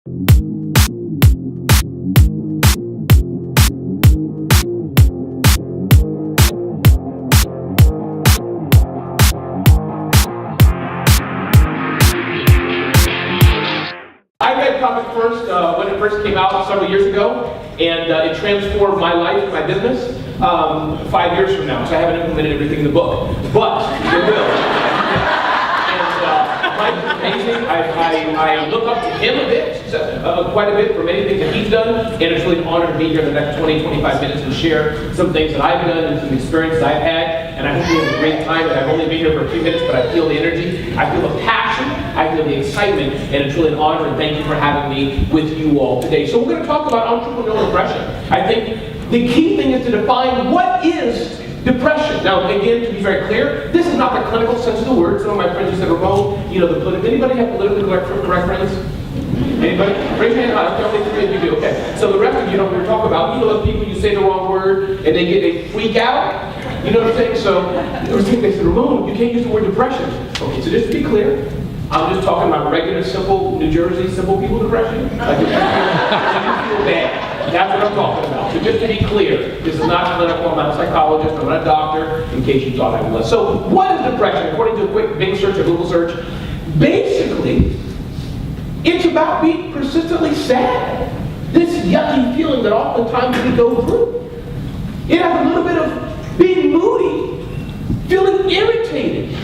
Profit first when it first came out several years ago, and it transformed my life, my business, 5 years from now. So I haven't implemented everything in the book, but it will. And Mike's amazing. I look up to him a bit, quite a bit, for many things that he's done, and it's really an honor to be here in the next 20, 25 minutes and share some things that I've done and some experiences I've had. And I hope you have a great time. And I've only been here for a few minutes, but I feel the energy, I feel the passion, I feel the excitement, and it's really an honor, and thank you for having me with you all today. So we're going to talk about entrepreneurial depression. I think the key thing is to define what is depression. Now, again, to be very clear, this is not the clinical sense of the word. Some of my friends have said, Ramon, anybody have politically correct friends? Anybody? Raise your hand high. Only 3 of you do. Okay. So the rest of you don't hear talk about, those people, you say the wrong word and they freak out. You know what I'm saying? So they said, Ramon, you can't use the word depression. Okay, so just to be clear, I'm just talking about regular, simple, New Jersey, simple people depression. Like you feel bad. That's what I'm talking about. So just to be clear, this is not clinical, I'm not a psychologist, I'm not a doctor, in case you thought I was. So what is depression? According to a quick Bing search or Google search, basically, it's about being persistently sad. This yucky feeling that oftentimes we go through. It has a little bit of being moody, feeling irritated.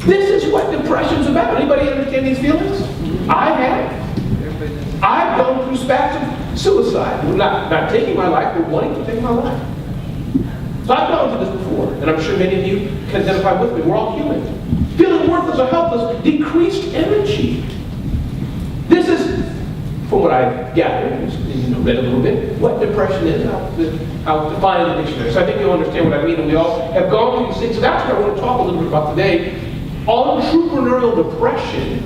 This is what depression's about. Anybody understand these feelings? I have. I've gone through spats of suicide. Not taking my life, but wanting to take my life. So I've gone through this before, and I'm sure many of you can identify with me. We're all human. Feeling worthless or helpless, decreased energy. This is, from what I've gathered, read a little bit, what depression is. I'll define it in the dictionary. So I think you'll understand what I mean, and we all have gone through these things. So that's what I want to talk a little bit about today. Entrepreneurial depression,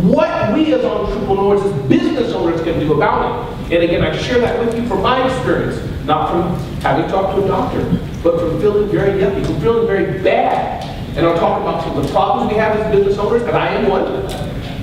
what we as entrepreneurs, as business owners can do about it. And again, I share that with you from my experience, not from having talked to a doctor, but from feeling very yucky, from feeling very bad. And I'll talk about some of the problems we have as business owners, and I am one.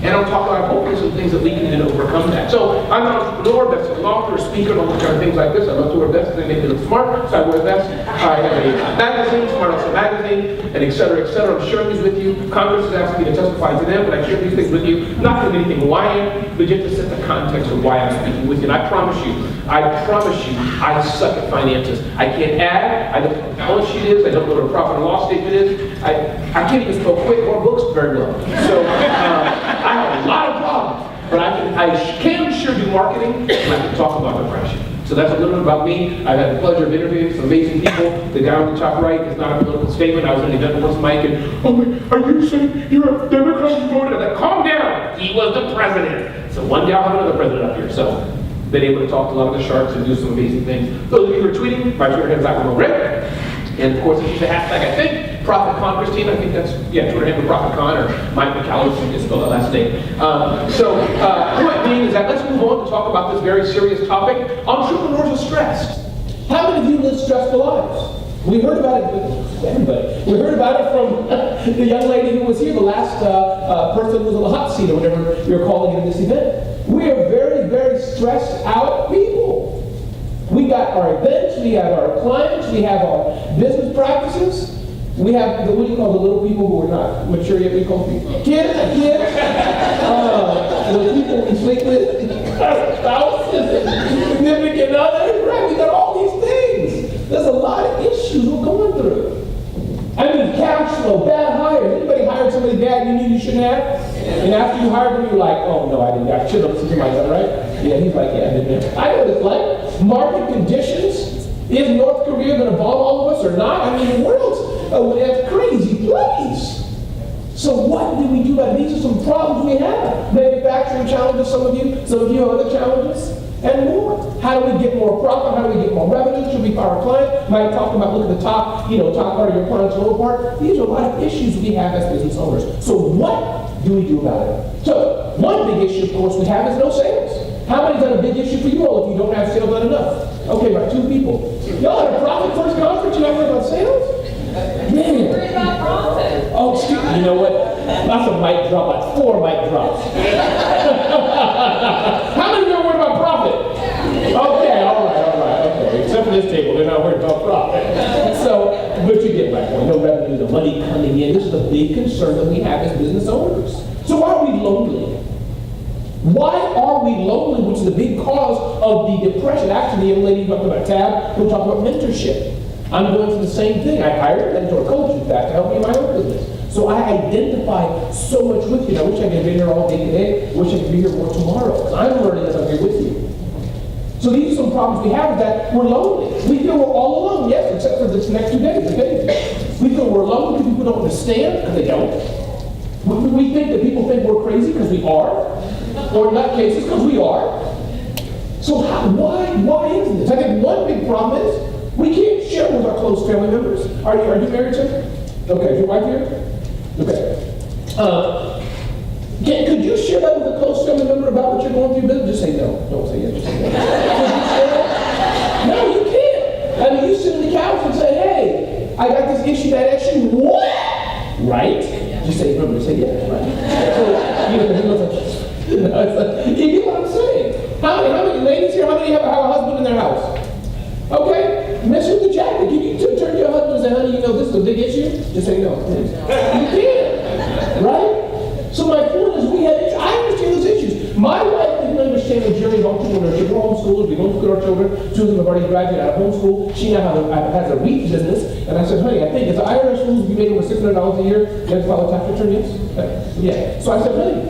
And I'll talk about hopefully some things that we can do to overcome that. So I'm an entrepreneur, best-selling author, speaker, and all those kind of things like this. I love to wear vests, they make me look smart, so I wear vests. I have a magazine, Smart Hustle Magazine, and et cetera, et cetera. I'm sharing these with you. Congress has asked me to testify to them, but I share these things with you, not because of anything why I am, but just to set the context of why I'm speaking with you. And I promise you, I suck at finances. I can't add, I don't know what the balance sheet is, I don't know what a profit and loss statement is. I can't even spell quick or books very well. So I have a lot of problems, but I can sure do marketing, and I can talk about depression. So that's a little bit about me. I've had the pleasure of interviewing some amazing people. The guy on the top right is not a political statement. I was in the event once, Mike, and, are you saying you're a Democrat voter? I said, calm down. He was the president. So one day I'll have another president up here. So been able to talk to a lot of the sharks and do some amazing things. Those of you who are tweeting, my Twitter handle is Ramon Ray. And of course, use the hashtag, I think, ProfitCON, Christine, I think that's, Twitter handle ProfitCON, or Mike McCallum, you can spell that last name. Point being is that let's move on to talk about this very serious topic. Entrepreneurs are stressed. How many of you live stressful lives? We heard about it with everybody. We heard about it from the young lady who was here, the last person who was on the hot seat, or whatever you're calling it in this event. We are very, very stressed out people. We got our events, we have our clients, we have our business practices, we have what do you call the little people who are not mature yet? We call people kids. The people we sleep with, spouses, significant others, right? We got all these things. There's a lot of issues we're going through. I mean, cash flow, bad hires. Anybody hired somebody bad you knew you shouldn't have? And after you hired them, you're like, oh no, I didn't. I should have. Something like that, right? Yeah, he's like, yeah, I didn't. I know what it's like. Market conditions. Is North Korea going to bomb all of us or not? I mean, the world's a crazy place. So what do we do about it? These are some problems we have. Manufacturing challenges, some of you have other challenges, and more. How do we get more profit? How do we get more revenue? Should we fire a client? Mike talked about look at the top, top part of your client's lower part. These are a lot of issues we have as business owners. So what do we do about it? So one big issue, of course, we have is no sales. How many is that a big issue for you all if you don't have sales, not enough? Okay, about 2 people. Y'all at a Profit First conference, you not worried about sales? Man. Worried about profit. Oh, excuse me, you know what? That's a mic drop, like 4 mic drops. How many of you are worried about profit? Okay, all right, okay. Except for this table, they're not worried about profit. So, but you get my point. No revenue, the money coming in. This is a big concern that we have as business owners. So why are we lonely? Why are we lonely, which is a big cause of the depression? Actually, the young lady talked about tab, we'll talk about mentorship. I'm going through the same thing. I hired a mentor coach, in fact, to help me in my own business. So I identify so much with you. I wish I could be here all day today. I wish I could be here more tomorrow. I'm learning as I'm here with you. So these are some problems we have, is that we're lonely. We feel we're all alone, yes, except for this next 2 days, okay? We feel we're alone because people don't understand, because they don't. We think that people think we're crazy because we are. Or in that cases, because we are. So why is this? I think one big problem is we can't share with our close family members. Are you married, sir? Okay, is your wife here? Okay. Could you share that with a close family member about what you're going through? Just say no. Don't say yes. Just say no. Could you share that? No, you can't. I mean, you sit on the couch and say, hey, I got this issue, that issue. What? Right? Just say, remember to say yes, right? So, you know, you get what I'm saying? How many ladies here, how many have a husband in their house? Okay? Mess with the jacket. Can you turn to your husband and say, honey, you know this is a big issue? Just say no. You can. Right? So my point is, we have issues. I understand those issues. My wife didn't understand the journey of entrepreneurship. We're homeschoolers. We homeschool our children. 2 of them have already graduated out of homeschool. She now has a wheat business. And I said, honey, I think if the IRS rules you make over $600 a year, you have to file a tax return, yes? Yeah. So I said, honey,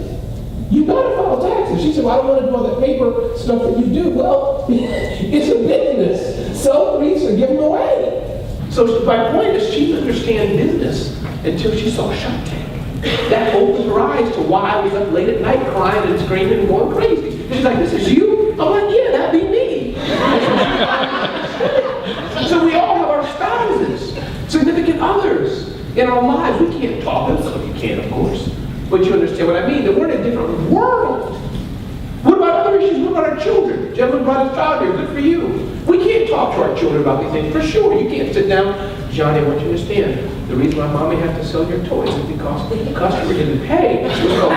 you gotta file taxes. She said, well, I don't want to do all that paper stuff that you do. Well, it's a business. Sell threes or give them away. So my point is, she didn't understand business until she saw Shark Tank. That opened her eyes to why I was up late at night crying and screaming and going crazy. And she's like, this is you? I'm like, yeah, that'd be me. So we all have our spouses, significant others in our lives. We can't talk to them. Some of you can, of course. But you understand what I mean, that we're in a different world. What about other issues? What about our children? The gentleman brought his child here, good for you. We can't talk to our children about these things, for sure. You can't sit down, Johnny, I want you to understand. The reason why mommy had to sell your toys is because the customer didn't pay. So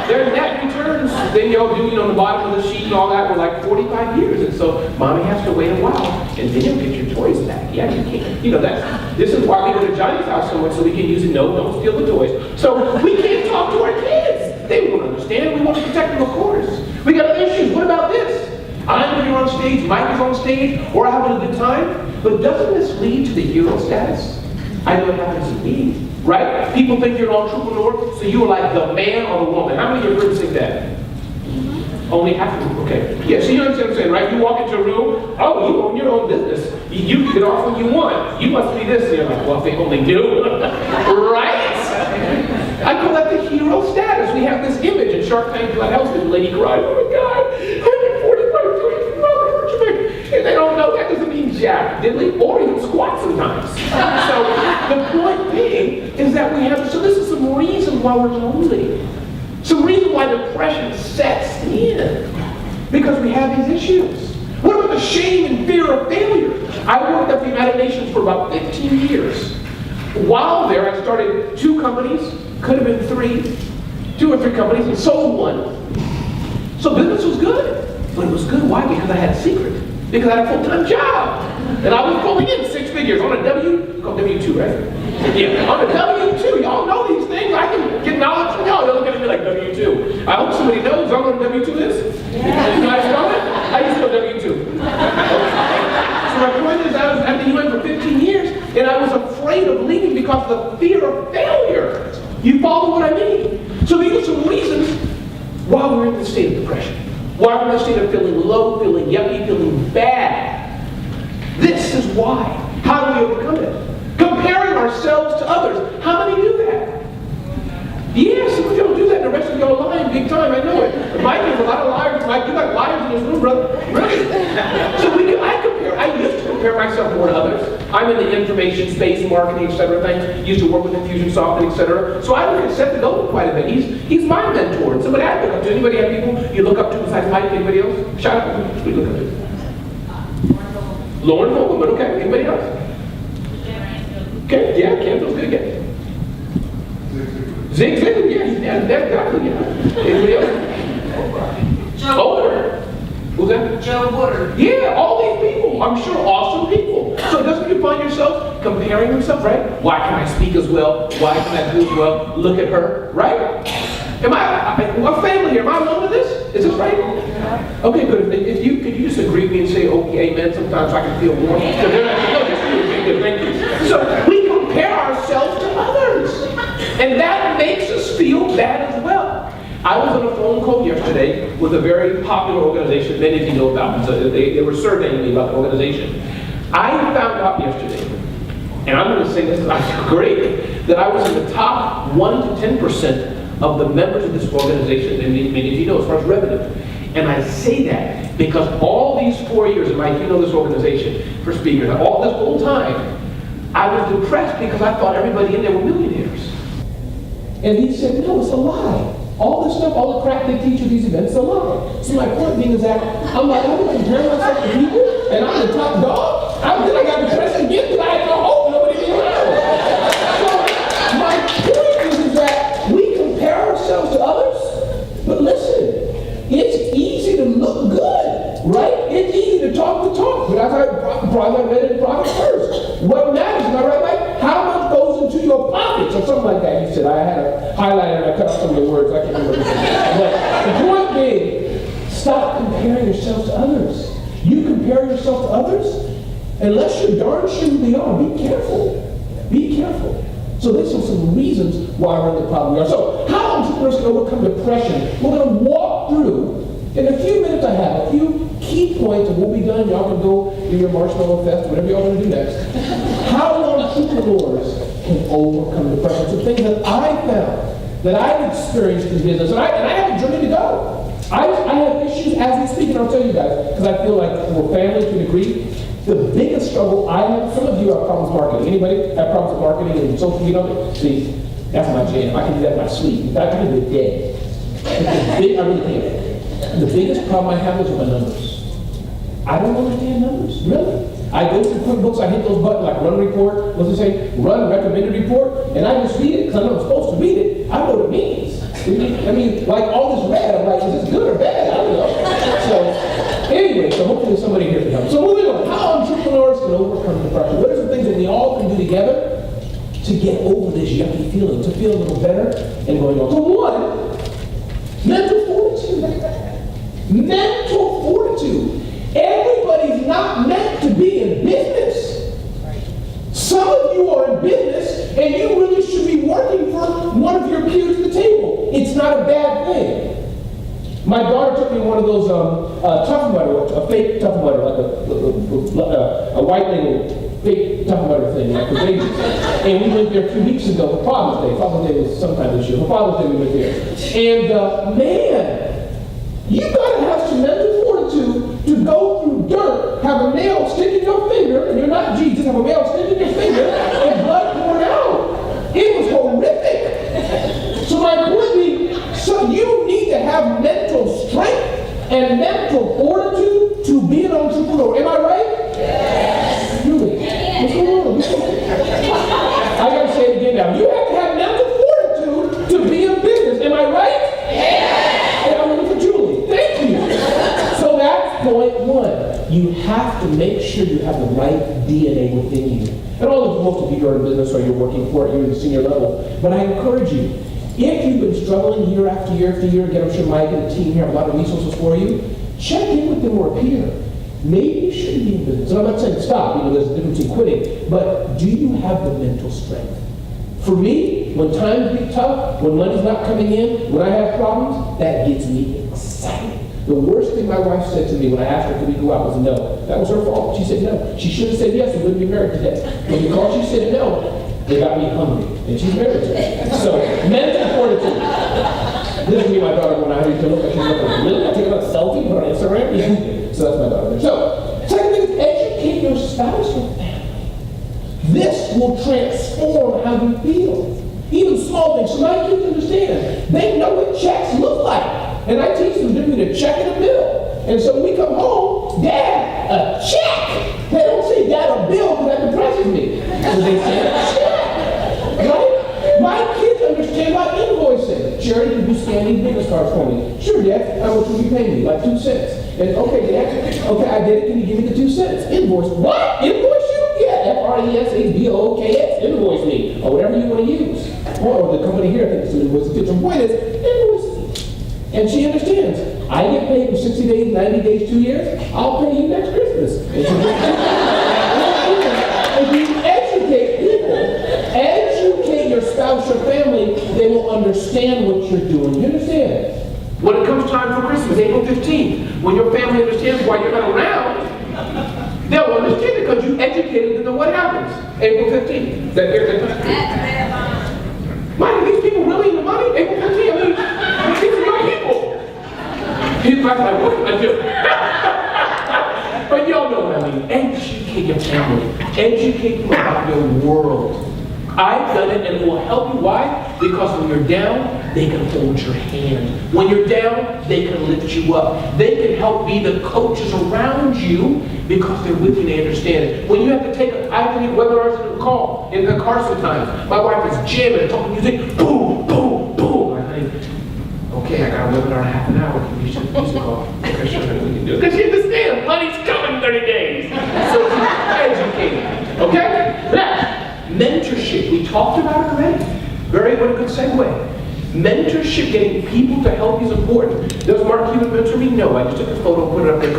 their net returns, then y'all do, on the bottom of the sheet and all that, were like 45 years. And so mommy has to wait a while, and then you'll get your toys back. Yeah, you can't. This is why we go to Johnny's house so much, so we can use it. No, don't steal the toys. So we can't talk to our kids. They won't understand. We want to protect them, of course. We got other issues. What about this? I'm here on stage, Mike is on stage, we're having a good time, but doesn't this lead to the hero status? I know it happens to me, right? People think you're an entrepreneur, so you are like the man or the woman. How many of you have heard say that? Only half of them, okay. Yeah, so you understand what I'm saying, right? You walk into a room, oh, you own your own business. You get off when you want. You must be this. And you're like, well, if they only knew. Right? I call that the hero status. We have this image in Shark Tank, that helps the lady cry, oh my God, and they don't know that doesn't mean jack diddly or even squat sometimes. So the point being is that we have, so this is some reason why we're lonely. Some reason why depression sets in. Because we have these issues. What about the shame and fear of failure? I worked at the United Nations for about 15 years. While there, I started 2 companies, could have been 3, 2 or 3 companies, and sold 1. So business was good. But it was good, why? Because I had a secret. Because I had a full-time job. And I was pulling in 6 figures on a W2, right? Yeah, on a W2. Y'all know these things. I can get knowledge from y'all. You're looking at me like W2. I hope somebody knows. Y'all know what a W2 is? You guys know it? I used to know W2. So my point is, I was at the UN for 15 years, and I was afraid of leaving because of the fear of failure. You follow what I mean? So these are some reasons why we're in this state of depression. Why we're in a state of feeling low, feeling yucky, feeling bad. This is why. How do we overcome it? Comparing ourselves to others. How many do that? Yeah, some of y'all do that, and the rest of y'all are lying big time, I know it. Mike, there's a lot of liars. Mike, you got liars in this room, brother. Really? So I used to compare myself more to others. I'm in the information space, marketing, etc. things. Used to work with Infusionsoft, etc. So I look at Seth Godin quite a bit. He's my mentor. And somebody I look up to. Anybody have people you look up to besides Mike? Anybody else? Shout out to who you look up to. Lauren Vogel, but okay. Anybody else? Okay, yeah, Ken feels good again. Zig Ziglar, yeah, exactly, yeah. Anybody else? Joe Woodard. Who's that? Joe Woodard. Yeah, all these people, I'm sure awesome people. So doesn't you find yourself comparing yourself, right? Why can I speak as well? Why can I do as well? Look at her, right? Am I a family here? Am I alone in this? Is this right? Okay, good. If you could you just agree with me and say, okay, amen, sometimes I can feel warm. So they're not, no, just okay, good, thank you. So we compare ourselves to others. And that makes us feel bad as well. I was on a phone call yesterday with a very popular organization many of you know about. So they were surveying me about the organization. I found out yesterday, and I'm going to say this, I feel great, that I was in the top 1 to 10% of the members of this organization, and many of you know as far as revenue. And I say that because all these 4 years, and Mike, you know this organization for speakers, all this whole time, I was depressed because I thought everybody in there were millionaires. And he said, no, it's a lie. All this stuff, all the crap they teach at these events, it's a lie. So my point being is that I'm like, I'm going to compare myself to people, and I'm the top dog. Then I got depressed again because I had no hope, nobody be around. So my point is that we compare ourselves to others, but listen, it's easy to look good, right? It's easy to talk the talk, but as I read in Profit first, what matters, am I right, Mike? How much goes into your pockets, or something like that. He said, I had a highlighter and I cut out some of the words, I can't remember. But the point being, stop comparing yourself to others. You compare yourself to others, unless you're darn sure who they are, be careful. Be careful. So these are some reasons why we're in the problem we are. So how entrepreneurs can overcome depression? We're going to walk through, in a few minutes I have, a few key points, and we'll be done. Y'all can go do your marshmallow fest, whatever y'all want to do next. How entrepreneurs can overcome depression. Some things that I found, that I've experienced in business, and I have a journey to go. I have issues as we speak, and I'll tell you guys, because I feel like we're family to a degree. The biggest struggle I have, some of you have problems marketing. Anybody have problems with marketing and social media? See, that's my jam. I can do that in my sleep. In fact, I can do it dead. I really can. The biggest problem I have is with my numbers. I don't understand numbers, really. I go through QuickBooks, I hit those buttons like run report, what's it say? Run recommended report, and I just read it because I know I'm supposed to read it. I know what it means. I mean, like all this red, I'm like, is this good or bad? I don't know. So, anyway, so hopefully somebody here can help. So moving on, how entrepreneurs can overcome depression. What are some things that we all can do together to get over this yucky feeling, to feel a little better and going on? So one, mental fortitude. Mental fortitude. Everybody's not meant to be in business. Some of you are in business and you really should be working for one of your peers at the table. It's not a bad thing. My daughter took me to one of those Tough Mudder, a fake Tough Mudder, like a white label fake Tough Mudder thing, like for babies. And we went there 2 weeks ago for Father's Day. Father's Day was sometime this year. For Father's Day we went there. And man, you gotta have some mental fortitude to go through dirt, have a nail stick in your finger, and you're not Jesus, have a nail stick in your finger, and blood pouring out. It was horrific. So my point being, so you need to have mental strength and mental fortitude to be an entrepreneur. Am I right? Yes. Really? What's going on? I gotta say it again now. You have to have mental fortitude to be in business. Am I right? Yes. Hey, I'm looking for Julie. Thank you. So that's point one. You have to make sure you have the right DNA within you. And all of most of you are in business or you're working for it, you're in the senior level. But I encourage you, if you've been struggling year after year after year, get I'm sure Mike and the team here have a lot of resources for you, check in with them or a peer. Maybe you shouldn't be in business. And I'm not saying stop, there's a difference in quitting, but do you have the mental strength? For me, when times get tough, when money's not coming in, when I have problems, that gets me excited. The worst thing my wife said to me when I asked her, could we go out, was no. That was her fault. She said no. She should have said yes, we wouldn't be married today. But because she said no, they got me hungry. And she's married to me. So, mental fortitude. This is me, my daughter, when I heard you look at her, really? I take a selfie, put it on Instagram? Yeah. So that's my daughter there. So, second thing is educate your spouse or family. This will transform how you feel. Even small things. So my kids understand. They know what checks look like. And I teach them between a check and a bill. And so when we come home, Dad, a check. They don't say Dad, a bill, because that depresses me. So they say a check. Right? My kids understand. Invoicing. Sherry, can you scan these business cards for me? Sure, Dad. How much will you pay me? Like 2 cents. And okay, Dad. Okay, I did it. Can you give me the 2 cents? Invoice. What? Invoice you? Yeah, FRESHBOKS. Invoice me. Or whatever you want to use. Or the company here, I think it's an invoice. The point is, invoice me. And she understands. I get paid for 60 days, 90 days, 2 years. I'll pay you next Christmas. And so if you educate people, educate your spouse, your family, they will understand what you're doing. You understand? When it comes time for Christmas, April 15th, when your family understands why you're not around, they'll understand it because you educated them on what happens. April 15th. That here's the Mike, are these people really in the money? April 15th? I mean, these are your people. People are like, what can I do? But y'all know what I mean. Educate your family. Educate them about your world. I've done it and it will help you. Why? Because when you're down, they can hold your hand. When you're down, they can lift you up. They can help be the coaches around you because they're with you and they understand it. When you have to I have to leave webinars in the car sometimes. My wife is jamming and talking music. Boom, boom, boom. I think, okay, I got a webinar in half an hour. Can you shut the music off? Okay, sure, we can do it. Because she understands money's coming in 30 days. So she's educated. Okay? Now, mentorship. We talked about it already. What a good segue. Mentorship, getting people to help you is important. Does Mark Cuban mentor me? No, I just took a photo and put it up there.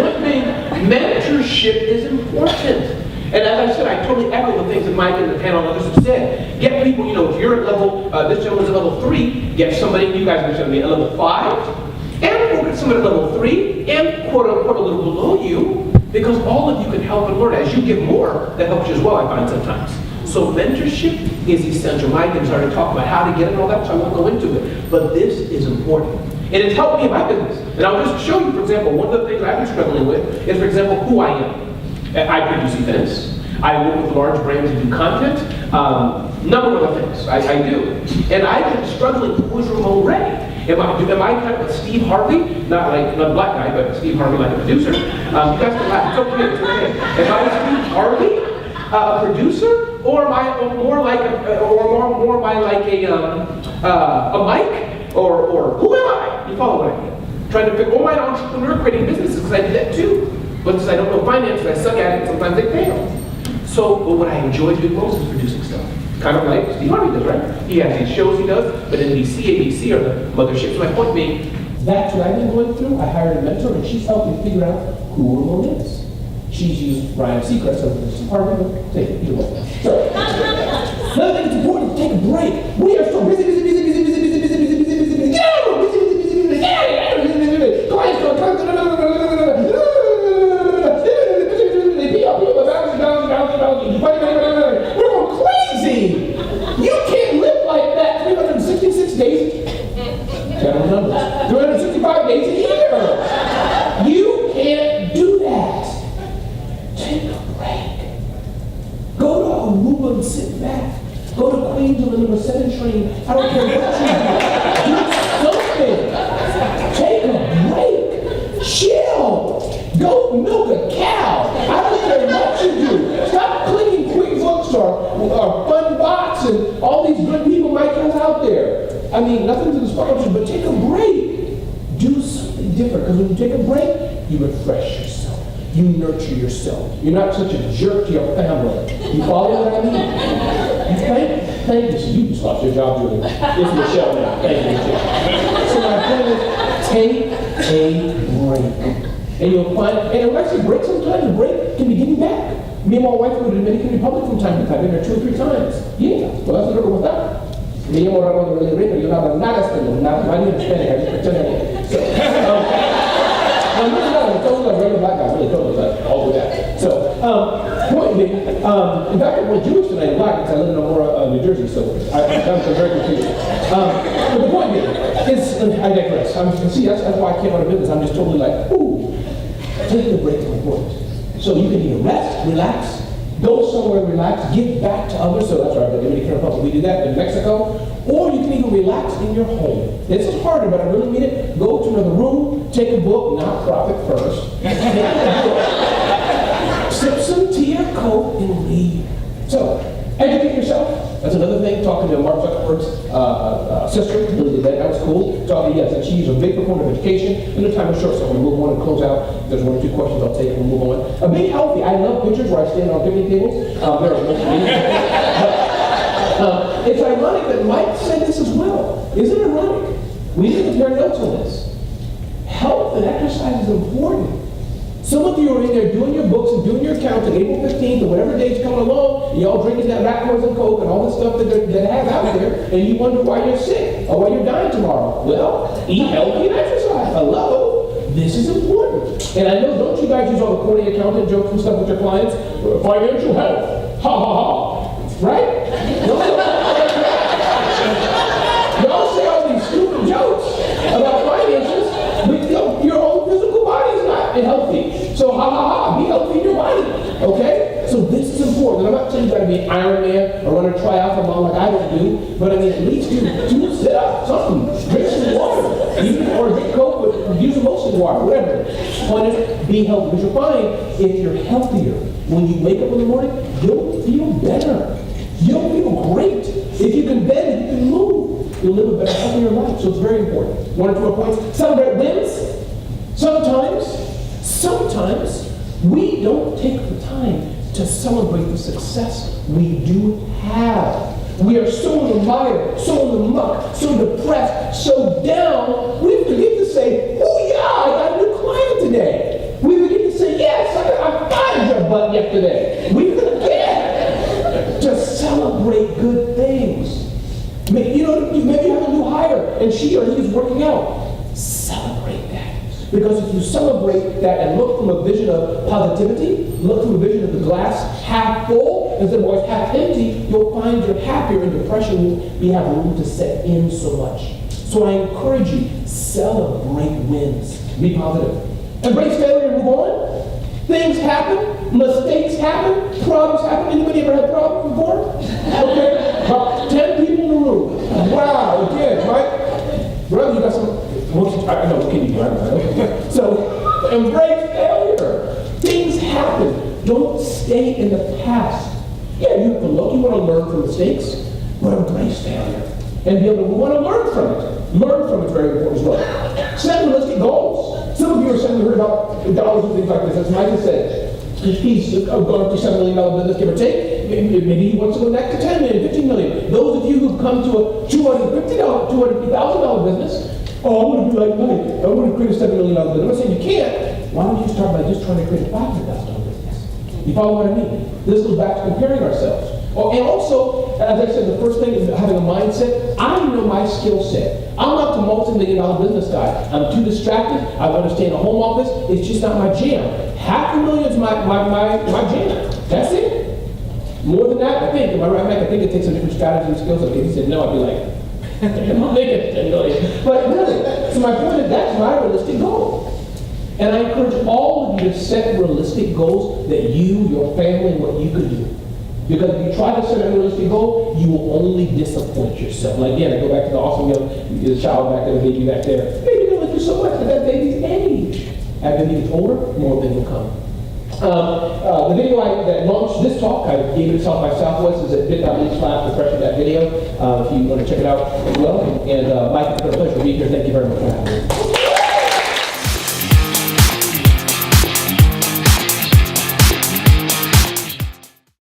One thing, mentorship is important. And as I said, I totally echo the things that Mike and the panel and others have said. Get people, if you're at level, this gentleman's at level 3, get somebody, you guys are going to be at level 5, and we'll get somebody at level 3, and quote unquote a little below you, because all of you can help and learn. As you give more, that helps you as well, I find sometimes. So mentorship is essential. Mike has already talked about how to get it and all that, so I won't go into it. But this is important. And it's helped me in my business. And I'll just show you, for example, one of the things I've been struggling with is, for example, who I am. I produce events. I work with large brands and do content. Number of other things I do. And I've been struggling with who's Ramon Ray. Am I kind of like Steve Harvey? Not a black guy, but Steve Harvey like a producer. You guys can laugh. It's okay. It's okay. Am I Steve Harvey? A producer, or am I more like a Mike, or who am I? You follow what I mean? Trying to figure, am I an entrepreneur creating businesses? Because I do that too. But since I don't know finance and I suck at it, sometimes they fail. So, but what I enjoy doing most is producing stuff. Kind of like Steve Harvey does, right? He has these shows he does, but NBC, ABC are the motherships. My point being, that's what I've been going through. I hired a mentor, and she's helped me figure out who Ramon is. She's used Ryan Seacrest, so this is hard to take it either way. So, another thing that's important is to take a break. We are so busy. Get out of here! Busy. Clients go, we're going crazy. You can't live like that 366 days. Count the numbers. 365 days a year. You can't do that. Take a break. Go to Aruba and sit back. Go to Queens on the number 7 train. I don't care what you do. Do something. Take a break. Chill. Go milk a cow. I don't care what you do. Stop clicking QuickBooks or FunBox and all these good people might come out there. I mean, nothing to the sponsors, but take a break. Do something different, because when you take a break, you refresh yourself. You nurture yourself. You're not such a jerk to your family. You follow what I mean? Thank you. So you just lost your job, Julie. It's Michelle now. Thank you, Michelle. So my point is, take a break. And you'll find, and when I say break sometimes, a break can be getting back. Me and my wife go to the Dominican Republic from time to time. Been there 2 or 3 times. Yeah, well that's a little with that. Me llamo Ramon Ray, pero yo no hablo nada español, nada, no hay Spanish, I just pretend I am. So, I'm really not, I'm totally a regular black guy, really totally like all of that. So, point being, in fact, I went Jewish tonight in black because I live in Aurora, New Jersey, so I'm very confused. But the point being is, I digress. See, that's why I can't run a business. I'm just totally like, ooh, take a break from important. So you can either rest, relax, go somewhere, relax, give back to others. So that's right, the Dominican Republic, we do that in Mexico. Or you can even relax in your home. This is harder, but I really mean it. Go to another room, take a book, not profit first. Take a book, sip some tea or Coke, and read. So, educate yourself, That's another thing, talking to Mark Zuckerberg's sister, really did that, that was cool. Talking to, yes, and she's a big proponent of education, and the time is short, so I'm gonna move on and close out. If there's one or two questions I'll take and we'll move on. Being healthy, I love pictures where I stand on picnic tables. It's ironic that Mike said this as well. Isn't it ironic? We need to compare notes on this. Health and exercise is important. Some of you are in there doing your books and doing your accounts on April 15th or whatever date's coming along, and y'all drinking that Rapport and Coke and all the stuff that have out there, and you wonder why you're sick or why you're dying tomorrow. Well, eat healthy and exercise. Hello? This is important. And I know, don't you guys use all the corny accountant jokes and stuff with your clients? Financial health. Ha ha ha. Right? Y'all say all these stupid jokes about finances, but your own physical body is not healthy. So ha ha ha, be healthy in your body. Okay? So this is important. And I'm not saying you gotta be an Iron Man or run a triathlon like I don't do, but I mean at least do sit up, something, drink some water, or drink Coke, but use emulsion water, whatever. Point is, be healthy. Because you'll find if you're healthier, when you wake up in the morning, you'll feel better. You'll feel great. If you can bend, if you can move, you'll live a better, healthier life. So it's very important. One or two more points. Celebrate wins. Sometimes we don't take the time to celebrate the success we do have. We are so in the mire, so in the muck, so depressed, so down, we forget to say, oh yeah, I got a new client today. We forget to say, yes, I fired your butt yesterday. We forget to celebrate good things. Maybe you have a new hire and she or he is working out. Celebrate that. Because if you celebrate that and look from a vision of positivity, look from a vision of the glass half full instead of always half empty, you'll find you're happier and depression will have room to set in so much. So I encourage you, celebrate wins. Be positive. Embrace failure and move on. Things happen, mistakes happen, problems happen. Anybody ever had problems before? Okay, about 10 people in the room. Wow, again, right? Brother, you got some. I know, can you right? Okay. So, embrace failure. Things happen. Don't stay in the past. Yeah, you have to look. You want to learn from mistakes, but embrace failure and be able to want to learn from it. Learn from it is very important as well. Set realistic goals. Some of you are saying we heard about dollars and things like this. As Micah said, he's going to $7 million business, give or take. Maybe he wants to go back to $10 million, $15 million. Those of you who've come to a $250,000 business, oh, I'm going to be like Mike. I'm going to create a $7 million business. I'm not saying you can't. Why don't you start by just trying to create a $500,000 business? You follow what I mean? This goes back to comparing ourselves. Oh, and also, as I said, the first thing is having a mindset. I know my skill set. I'm not the multi-million-dollar business guy. I'm too distracted. I want to stay in a home office. It's just not my jam. $500,000 is my jam. That's it. More than that, I think. Am I right, Mike? I think it takes some different strategies and skills. If he said no, I'd be like, I'm making $10 million. But really, so my point is that's my realistic goal. And I encourage all of you to set realistic goals that you, your family, and what you could do. Because if you try to set a realistic goal, you will only disappoint yourself. Like again, I go back to the awesome young the child back there, the baby back there. Baby going through so much at that baby's age. As the baby gets older, more things will come. The video that launched this talk, I gave it to South by Southwest, is at bit.ly/refreshing that video. If you want to check it out as well. And Mike, it's been a pleasure to be here. Thank you very much for having me.